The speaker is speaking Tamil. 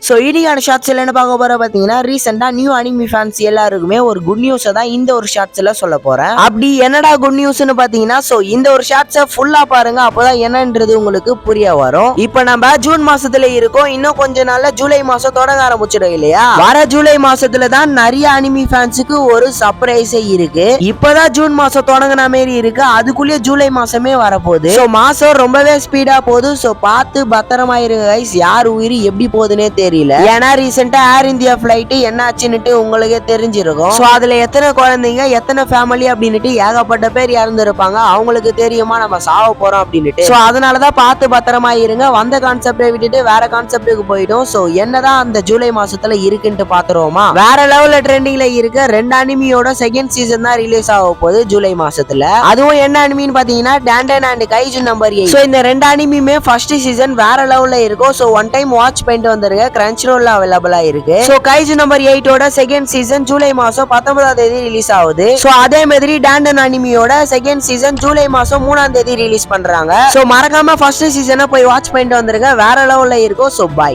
சோ இன்னைக்கான ஷார்ட்ஸ்ல என்ன பார்க்க போற பாத்தீங்கன்னா ரீசெண்டா நியூ அனிமி ஃபேன்ஸ் எல்லாருக்குமே ஒரு குட் நியூஸ் தான் இந்த ஒரு ஷார்ட்ஸ்ல சொல்ல போறேன். அப்படி என்னடா குட் நியூஸ்னு பாத்தீங்கன்னா சோ இந்த ஒரு ஷார்ட்ஸை ஃபுல்லா பாருங்க, அப்பதான் என்னன்றது உங்களுக்கு புரிய வரும். இப்ப நம்ம ஜூன் மாசத்துல இருக்கோம், இன்னும் கொஞ்ச நாள்ல ஜூலை மாசம் தொடங்க ஆரம்பிச்சிடும் இல்லையா? வர ஜூலை மாசத்துல தான் நிறைய அனிமி ஃபேன்ஸுக்கு ஒரு சர்ப்ரைஸே இருக்கு. இப்பதான் ஜூன் மாசம் தொடங்கின மாதிரி இருக்கு, அதுக்குள்ளே ஜூலை மாசமே வரப்போகுது. சோ மாசம் ரொம்பவே ஸ்பீடா போகுது. சோ பார்த்து பத்திரமா இருங்க கைஸ், யார் உயிர் எப்படி போகுதுன்னே தெரியல. ஏன்னா ரீசெண்டா ஏர் இந்தியா பிளைட் என்ன ஆச்சுன்னு உங்களுக்கே தெரிஞ்சிருக்கும். சோ அதுல எத்தனை குழந்தைங்க எத்தனை ஃபேமிலி அப்படின்னுட்டு ஏகப்பட்ட பேர் இறந்துருப்பாங்க. அவங்களுக்கு தெரியுமா நம்ம சாவ போறோம் அப்படின்னுட்டு. சோ அதனாலதான் பார்த்து பத்திரமா இருங்க. வந்த கான்செப்டை விட்டுட்டு வேற கான்செப்டுக்கு போயிடும். சோ என்னதான் அந்த ஜூலை மாசத்துல இருக்குன்னு பாத்துருவோமா? வேற லெவல்ல ட்ரெண்டிங்ல இருக்க ரெண்டு அனிமியோட செகண்ட் சீசன் தான் ரிலீஸ் ஆக போகுது ஜூலை மாசத்துல. அதுவும் என்ன அனிமின்னு பாத்தீங்கன்னா Tandon and kaiju number 8. So இந்த ரெண்டு அனிமியுமே ஃபர்ஸ்ட் சீசன் வேற லெவல்ல இருக்கும். சோ ஒன் டைம் வாட்ச் பண்ணிட்டு வந்துருங்க, கிரன்ச்ரோல்ல அவைலபிளா இருக்கு. சோ கைஜு நம்பர் 8 ஓட செகண்ட் சீசன் ஜூலை மாசம் 19ஆம் தேதி ரிலீஸ் ஆகுது. சோ அதே மாதிரி டாண்டன் அனிமியோட செகண்ட் சீசன் ஜூலை மாசம் 3ஆம் தேதி ரிலீஸ் பண்றாங்க. சோ மறக்காம ஃபர்ஸ்ட் சீசனை போய் வாட்ச் பண்ணிட்டு வந்துருங்க, வேற லெவல்ல இருக்கும். So by.